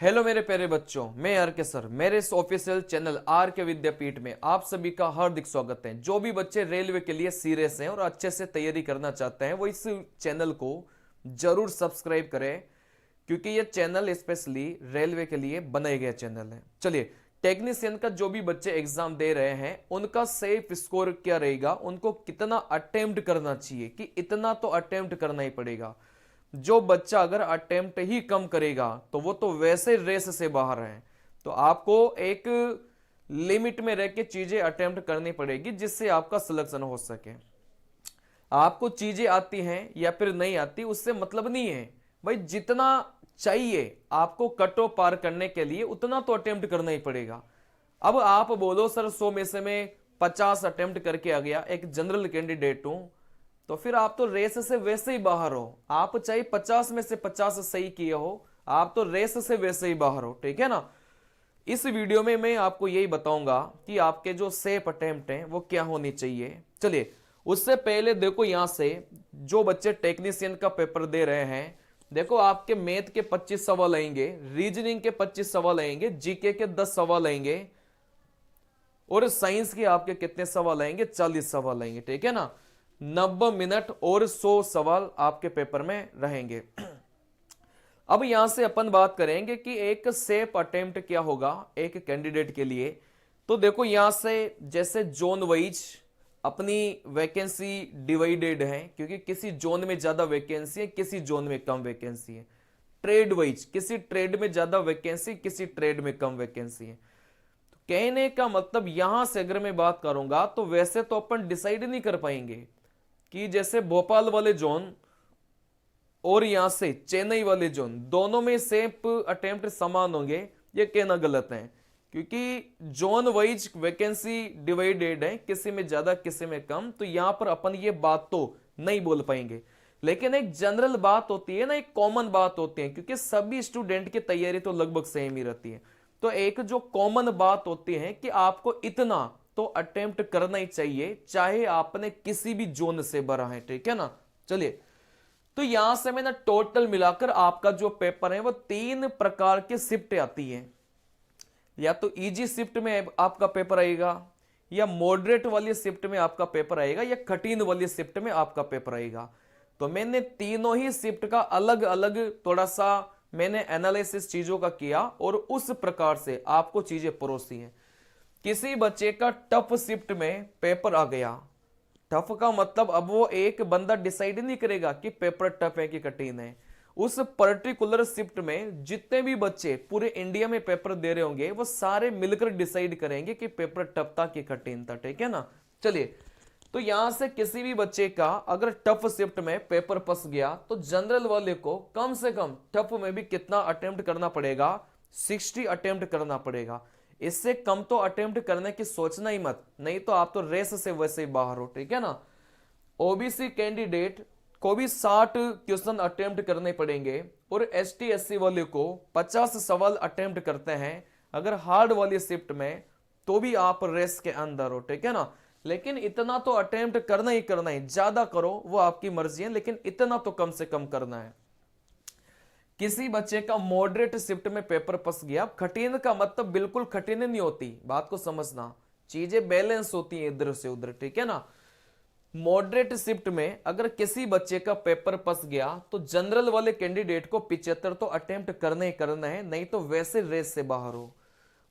Hello मेरे प्यारे बच्चों, मैं आर के सर। मेरे इस ऑफिशियल चैनल आर के विद्यापीठ में आप सभी का हार्दिक स्वागत है। जो भी बच्चे रेलवे के लिए सीरियस हैं और अच्छे से तैयारी करना चाहते हैं वो इस चैनल को जरूर सब्सक्राइब करें, क्योंकि ये चैनल स्पेशली रेलवे के लिए बनाया गया चैनल है। चलिए, टेक्नीशियन का जो भी बच्चे एग्जाम दे रहे हैं उनका सेफ स्कोर क्या रहेगा, उनको कितना अटेम्प्ट करना चाहिए कि इतना तो अटेम्प्ट करना ही पड़ेगा। जो बच्चा अगर अटेम्प्ट ही कम करेगा तो वो तो वैसे रेस से बाहर है। तो आपको एक लिमिट में रह के चीजें अटेम्प्ट करनी पड़ेगी जिससे आपका सिलेक्शन हो सके। आपको चीजें आती हैं या फिर नहीं आती उससे मतलब नहीं है भाई, जितना चाहिए आपको कट ऑफ पार करने के लिए उतना तो अटेम्प्ट करना ही पड़ेगा। अब आप बोलो सर 100 में से मैं 50 अटेम्प्ट करके आ गया, एक जनरल कैंडिडेट हूं, तो फिर आप तो रेस से वैसे ही बाहर हो। आप चाहे 50 में से 50 सही किए हो, आप तो रेस से वैसे ही बाहर हो, ठीक है ना। इस वीडियो में मैं आपको यही बताऊंगा कि आपके जो सेफ अटेम्प्ट हैं वो क्या होनी चाहिए। चलिए, उससे पहले देखो, यहां से जो बच्चे टेक्नीशियन का पेपर दे रहे हैं, देखो आपके मैथ के 25 सवाल आएंगे, रीजनिंग के 25 सवाल आएंगे, जीके के 10 सवाल आएंगे और साइंस के आपके कितने सवाल आएंगे, 40 सवाल आएंगे, ठीक है ना। 90 मिनट और 100 सवाल आपके पेपर में रहेंगे। अब यहां से अपन बात करेंगे कि एक सेफ अटेम्प्ट क्या होगा एक कैंडिडेट के लिए। तो देखो, यहां से जैसे जोन वाइज अपनी वैकेंसी डिवाइडेड है, क्योंकि किसी जोन में ज्यादा वैकेंसी है, किसी जोन में कम वैकेंसी है। ट्रेड वाइज किसी ट्रेड में ज्यादा वैकेंसी, किसी ट्रेड में कम वैकेंसी है। तो कहने का मतलब यहां से अगर मैं बात करूंगा तो वैसे तो अपन डिसाइड नहीं कर पाएंगे कि जैसे भोपाल वाले जोन और यहां से चेन्नई वाले जोन दोनों में सेफ अटेम्प्ट समान होंगे, ये कहना गलत है, क्योंकि जोन वाइज वैकेंसी डिवाइडेड है, किसी में ज्यादा किसी में कम। तो यहां पर अपन ये बात तो नहीं बोल पाएंगे, लेकिन एक जनरल बात होती है ना, एक कॉमन बात होती है, क्योंकि सभी स्टूडेंट की तैयारी तो लगभग सेम ही रहती है। तो एक जो कॉमन बात होती है कि आपको इतना तो अटेम्प्ट करना ही चाहिए, चाहे आपने किसी भी जोन से भरा है, ठीक है ना। चलिए, तो यहां से मैंने टोटल मिलाकर आपका जो पेपर है वो 3 प्रकार के शिफ्ट आती है। या तो इजी शिफ्ट में आपका पेपर आएगा, या मॉडरेट वाली शिफ्ट में आपका पेपर आएगा, या कठिन वाली शिफ्ट में आपका पेपर आएगा। तो मैंने तीनों ही शिफ्ट का अलग अलग थोड़ा सा मैंने एनालिसिस चीजों का किया और उस प्रकार से आपको चीजें परोसी है। किसी बच्चे का टफ शिफ्ट में पेपर आ गया, टफ का मतलब अब वो एक बंदा डिसाइड नहीं करेगा कि पेपर टफ है कि कठिन है। उस पर्टिकुलर शिफ्ट में जितने भी बच्चे पूरे इंडिया में पेपर दे रहे होंगे वो सारे मिलकर डिसाइड करेंगे कि पेपर टफ था कि कठिन था, ठीक है ना। चलिए, तो यहां से किसी भी बच्चे का अगर टफ शिफ्ट में पेपर फंस गया तो जनरल वाले को कम से कम टफ में भी कितना अटेम्प्ट करना पड़ेगा, 60 अटेम्प्ट करना पड़ेगा। इससे कम तो अटेम्प्ट करने की सोचना ही मत, नहीं तो आप तो रेस से वैसे ही बाहर हो, ठीक है ना। ओबीसी कैंडिडेट को भी 60 क्वेश्चन अटेम्प्ट करने पड़ेंगे और एसटी एससी वाले को 50 सवाल अटेम्प्ट करते हैं अगर हार्ड वाली शिफ्ट में, तो भी आप रेस के अंदर हो, ठीक है ना। लेकिन इतना तो अटेम्प्ट करना ही करना है, ज्यादा करो वो आपकी मर्जी है, लेकिन इतना तो कम से कम करना है। किसी बच्चे का मॉडरेट शिफ्ट में पेपर फंस गया, कठिन का मतलब बिल्कुल कठिन नहीं होती, बात को समझना, चीजें बैलेंस होती हैं इधर से उधर, ठीक है ना। मॉडरेट शिफ्ट में अगर किसी बच्चे का पेपर फंस गया तो जनरल वाले कैंडिडेट को 75 तो अटेम्प्ट करना ही करना है, नहीं तो वैसे रेस से बाहर हो।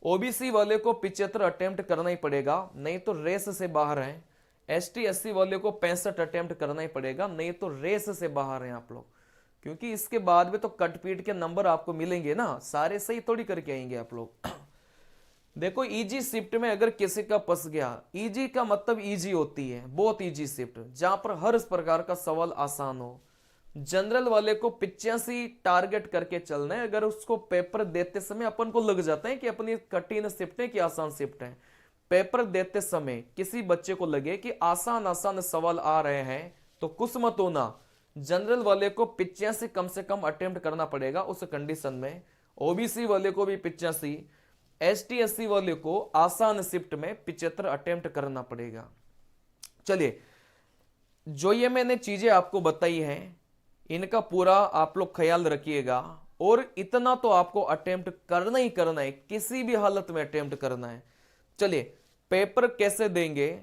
ओबीसी वाले को 75 अटेम्प्ट करना ही पड़ेगा, नहीं तो रेस से बाहर है। एसटी एससी वाले को 65 अटेम्प्ट करना ही पड़ेगा, नहीं तो रेस से बाहर हैं आप लोग, क्योंकि इसके बाद में तो कटपीट के नंबर आपको मिलेंगे ना, सारे सही थोड़ी करके आएंगे आप लोग। देखो, इजी शिफ्ट में अगर किसी का फंस गया, इजी का मतलब इजी होती है, बहुत इजी शिफ्ट जहां पर हर प्रकार का सवाल आसान हो। जनरल वाले को 85 टारगेट करके चलना है, अगर उसको पेपर देते समय अपन को लग जाता है कि अपनी कठिन शिफ्ट है कि आसान शिफ्ट है। पेपर देते समय किसी बच्चे को लगे कि आसान आसान सवाल आ रहे हैं तो कुछ मत होना, जनरल वाले को 85 कम से कम अटेम्प्ट करना पड़ेगा उस कंडीशन में। ओबीसी वाले को भी 85, एसटी एससी वाले को आसान शिफ्ट में 75 अटेम्प्ट करना पड़ेगा। चलिए, जो ये मैंने चीजें आपको बताई हैं इनका पूरा आप लोग ख्याल रखिएगा और इतना तो आपको अटेम्प्ट करना ही करना है, किसी भी हालत में अटेम्प्ट करना है। चलिए, पेपर कैसे देंगे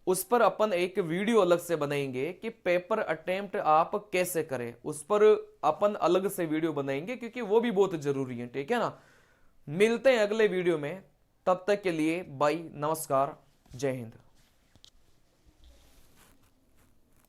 उस पर अपन एक वीडियो अलग से बनाएंगे कि पेपर अटेम्प्ट आप कैसे करें, उस पर अपन अलग से वीडियो बनाएंगे क्योंकि वो भी बहुत जरूरी है, ठीक है ना। मिलते हैं अगले वीडियो में, तब तक के लिए बाय, नमस्कार, जय हिंद।